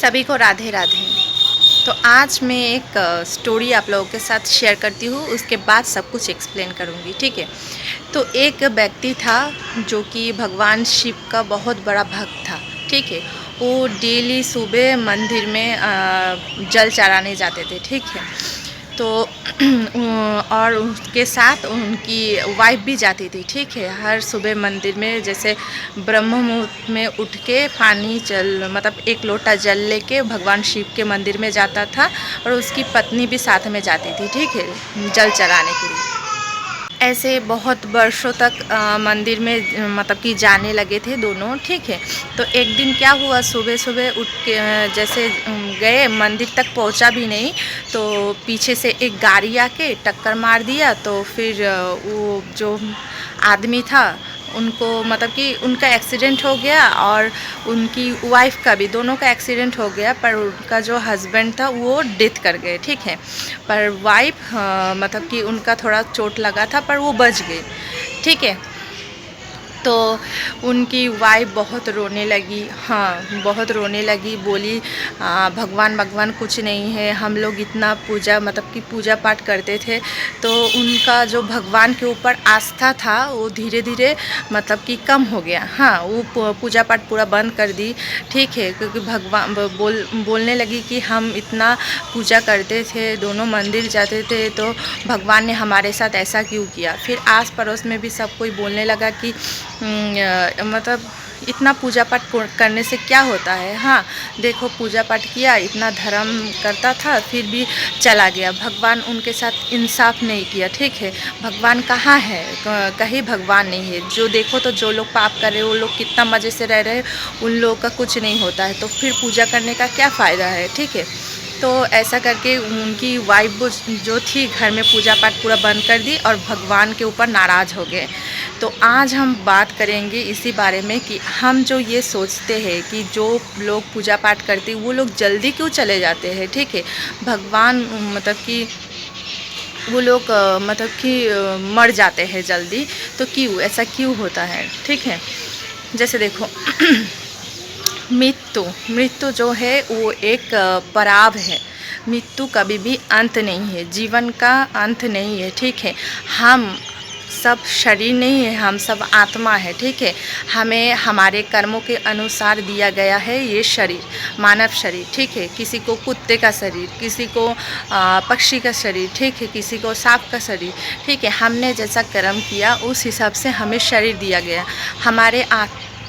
सभी को राधे राधे। तो आज मैं एक स्टोरी आप लोगों के साथ शेयर करती हूँ, उसके बाद सब कुछ एक्सप्लेन करूँगी, ठीक है। तो एक व्यक्ति था जो कि भगवान शिव का बहुत बड़ा भक्त था, ठीक है। वो डेली सुबह मंदिर में जल चढ़ाने जाते थे, ठीक है। तो और उसके साथ उनकी वाइफ भी जाती थी, ठीक है। हर सुबह मंदिर में जैसे ब्रह्म मुहूर्त में उठ के पानी जल मतलब एक लोटा जल लेके भगवान शिव के मंदिर में जाता था, और उसकी पत्नी भी साथ में जाती थी, ठीक है, जल चढ़ाने के लिए। ऐसे बहुत वर्षों तक मंदिर में मतलब कि जाने लगे थे दोनों, ठीक है। तो एक दिन क्या हुआ, सुबह सुबह उठ के जैसे गए मंदिर तक, पहुंचा भी नहीं तो पीछे से एक गाड़ी आके टक्कर मार दिया। तो फिर वो जो आदमी था उनको मतलब कि उनका एक्सीडेंट हो गया, और उनकी वाइफ का भी, दोनों का एक्सीडेंट हो गया। पर उनका जो हस्बैंड था वो डेथ कर गए, ठीक है। पर वाइफ मतलब कि उनका थोड़ा चोट लगा था, पर वो बच गए, ठीक है। तो उनकी वाइफ बहुत रोने लगी, हाँ बहुत रोने लगी, बोली भगवान भगवान कुछ नहीं है, हम लोग इतना पूजा मतलब कि पूजा पाठ करते थे। तो उनका जो भगवान के ऊपर आस्था था वो धीरे धीरे मतलब कि कम हो गया, हाँ। वो पूजा पाठ पूरा बंद कर दी, ठीक है। क्योंकि भगवान बोलने लगी कि हम इतना पूजा करते थे, दोनों मंदिर जाते थे, तो भगवान ने हमारे साथ ऐसा क्यों किया। फिर आस पड़ोस में भी सब कोई बोलने लगा कि मतलब इतना पूजा पाठ करने से क्या होता है, हाँ देखो पूजा पाठ किया, इतना धर्म करता था, फिर भी चला गया। भगवान उनके साथ इंसाफ नहीं किया, ठीक है। भगवान कहाँ है, कहीं भगवान नहीं है। जो देखो तो जो लोग पाप कर रहे हैं वो लोग कितना मज़े से रह रहे हैं, उन लोगों का कुछ नहीं होता है, तो फिर पूजा करने का क्या फ़ायदा है, ठीक है। तो ऐसा करके उनकी वाइफ जो थी घर में पूजा पाठ पूरा बंद कर दी और भगवान के ऊपर नाराज़ हो गए। तो आज हम बात करेंगे इसी बारे में कि हम जो ये सोचते हैं कि जो लोग पूजा पाठ करते हैं वो लोग जल्दी क्यों चले जाते हैं, ठीक है। भगवान मतलब कि वो लोग मतलब कि मर जाते हैं जल्दी, तो क्यों ऐसा क्यों होता है, ठीक है। जैसे देखो मृत्यु मृत्यु जो है वो एक पड़ाव है। मृत्यु कभी भी अंत नहीं है, जीवन का अंत नहीं है, ठीक है। हम सब शरीर नहीं है, हम सब आत्मा है, ठीक है। हमें हमारे कर्मों के अनुसार दिया गया है ये शरीर, मानव शरीर, ठीक है। किसी को कुत्ते का शरीर, किसी को पक्षी का शरीर, ठीक है, किसी को सांप का शरीर, ठीक है। हमने जैसा कर्म किया उस हिसाब से हमें शरीर दिया गया। हमारे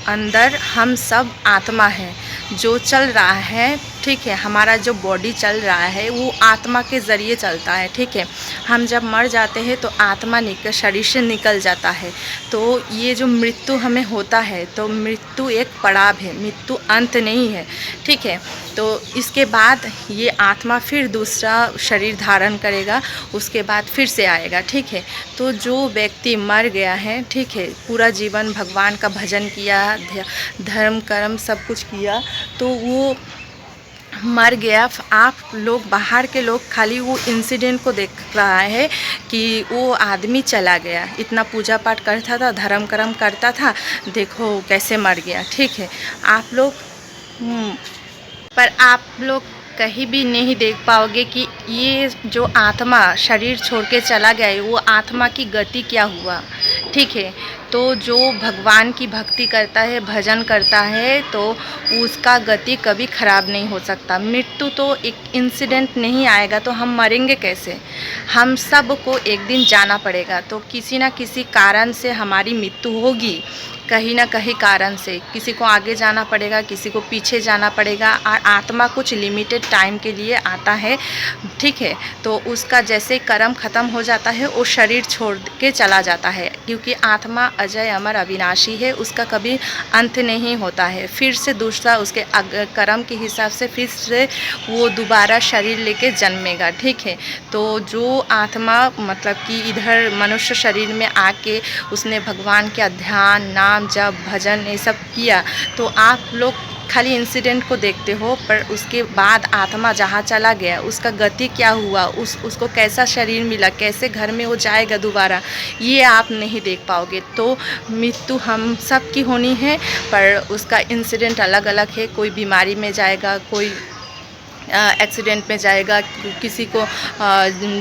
अंदर हम सब आत्मा है, जो चल रहा है, ठीक है। हमारा जो बॉडी चल रहा है वो आत्मा के ज़रिए चलता है, ठीक है। हम जब मर जाते हैं तो आत्मा शरीर से निकल जाता है। तो ये जो मृत्यु हमें होता है, तो मृत्यु एक पड़ाव है, मृत्यु अंत नहीं है, ठीक है। तो इसके बाद ये आत्मा फिर दूसरा शरीर धारण करेगा, उसके बाद फिर से आएगा, ठीक है। तो जो व्यक्ति मर गया है, ठीक है, पूरा जीवन भगवान का भजन किया, धर्म कर्म सब कुछ किया, तो वो मर गया। आप लोग बाहर के लोग खाली वो इंसिडेंट को देख रहा है कि वो आदमी चला गया, इतना पूजा पाठ करता था, धर्म कर्म करता था, देखो कैसे मर गया, ठीक है। आप लोग पर आप लोग कहीं भी नहीं देख पाओगे कि ये जो आत्मा शरीर छोड़ के चला गया है वो आत्मा की गति क्या हुआ, ठीक है। तो जो भगवान की भक्ति करता है, भजन करता है, तो उसका गति कभी ख़राब नहीं हो सकता। मृत्यु तो एक इंसिडेंट नहीं आएगा तो हम मरेंगे कैसे। हम सब को एक दिन जाना पड़ेगा, तो किसी ना किसी कारण से हमारी मृत्यु होगी, कहीं ना कहीं कारण से। किसी को आगे जाना पड़ेगा, किसी को पीछे जाना पड़ेगा, और आत्मा कुछ लिमिटेड टाइम के लिए आता है, ठीक है। तो उसका जैसे कर्म ख़त्म हो जाता है वो शरीर छोड़ के चला जाता है, क्योंकि आत्मा अजय अमर अविनाशी है, उसका कभी अंत नहीं होता है। फिर से दूसरा उसके कर्म के हिसाब से फिर से वो दोबारा शरीर लेके जन्मेगा, ठीक है। तो जो आत्मा मतलब कि इधर मनुष्य शरीर में आके उसने भगवान का ध्यान, नाम जप, भजन ये सब किया, तो आप लोग खाली इंसिडेंट को देखते हो, पर उसके बाद आत्मा जहाँ चला गया उसका गति क्या हुआ, उसको कैसा शरीर मिला, कैसे घर में वो जाएगा दोबारा, ये आप नहीं देख पाओगे। तो मृत्यु हम सब की होनी है, पर उसका इंसिडेंट अलग अलग है। कोई बीमारी में जाएगा, कोई एक्सीडेंट में जाएगा, किसी को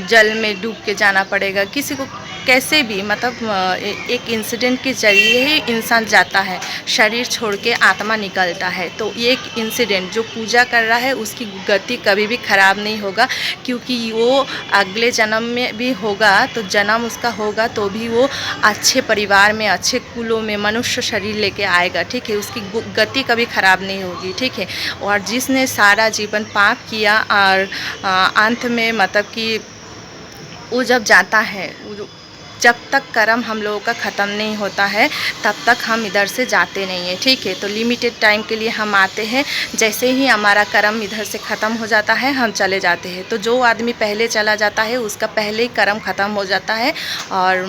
जल में डूब के जाना पड़ेगा, किसी को कैसे भी, मतलब एक इंसिडेंट के ज़रिए ही इंसान जाता है, शरीर छोड़ के आत्मा निकलता है। तो ये एक इंसिडेंट जो पूजा कर रहा है उसकी गति कभी भी ख़राब नहीं होगा, क्योंकि वो अगले जन्म में भी होगा, तो जन्म उसका होगा तो भी वो अच्छे परिवार में, अच्छे कुलों में मनुष्य शरीर लेके आएगा, ठीक है। उसकी गति कभी ख़राब नहीं होगी, ठीक है। और जिसने सारा जीवन पाप किया और अंत में मतलब कि वो जब जाता है, जब तक कर्म हम लोगों का ख़त्म नहीं होता है तब तक हम इधर से जाते नहीं हैं, ठीक है। तो लिमिटेड टाइम के लिए हम आते हैं, जैसे ही हमारा कर्म इधर से ख़त्म हो जाता है हम चले जाते हैं। तो जो आदमी पहले चला जाता है उसका पहले ही कर्म ख़त्म हो जाता है और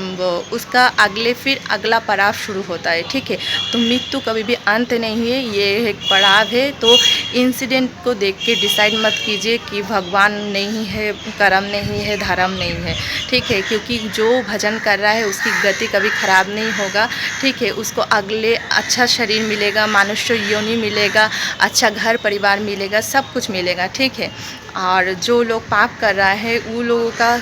उसका फिर अगला पड़ाव शुरू होता है, ठीक है। तो मृत्यु कभी भी अंत नहीं है, ये एक पड़ाव है। तो इंसिडेंट को देख के डिसाइड मत कीजिए कि भगवान नहीं है, कर्म नहीं है, धर्म नहीं है, ठीक है। क्योंकि जो भजन कर रहा है उसकी गति कभी ख़राब नहीं होगा, ठीक है। उसको अगले अच्छा शरीर मिलेगा, मनुष्य योनि मिलेगा, अच्छा घर परिवार मिलेगा, सब कुछ मिलेगा, ठीक है। और जो लोग पाप कर रहा है वो लोगों का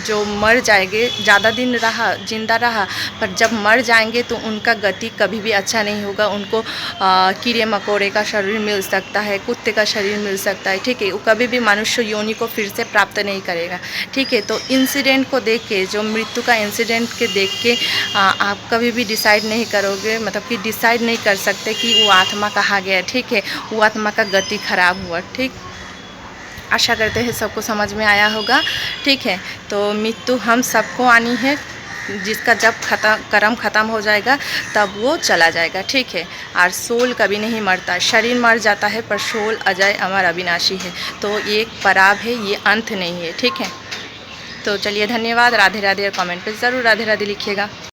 जो मर जाएंगे, ज़्यादा दिन जिंदा रहा, पर जब मर जाएंगे तो उनका गति कभी भी अच्छा नहीं होगा। उनको कीड़े मकोड़े का शरीर मिल सकता है, कुत्ते का शरीर मिल सकता है, ठीक है। वो कभी भी मनुष्य योनि को फिर से प्राप्त नहीं करेगा, ठीक है। तो इंसिडेंट को देख के, जो मृत्यु का इंसिडेंट के देख के आप कभी भी डिसाइड नहीं करोगे, मतलब कि डिसाइड नहीं कर सकते कि वो आत्मा कहाँ गया, ठीक है। वो आत्मा का गति खराब हुआ, ठीक। आशा करते हैं सबको समझ में आया होगा, ठीक है। तो मृत्यु हम सबको आनी है, जिसका जब कर्म ख़त्म हो जाएगा तब वो चला जाएगा, ठीक है। और सोल कभी नहीं मरता, शरीर मर जाता है पर सोल अजय अमर अविनाशी है। तो ये एक पड़ाव है, ये अंत नहीं है, ठीक है। तो चलिए धन्यवाद, राधे राधे। और कमेंट पे ज़रूर राधे राधे लिखिएगा।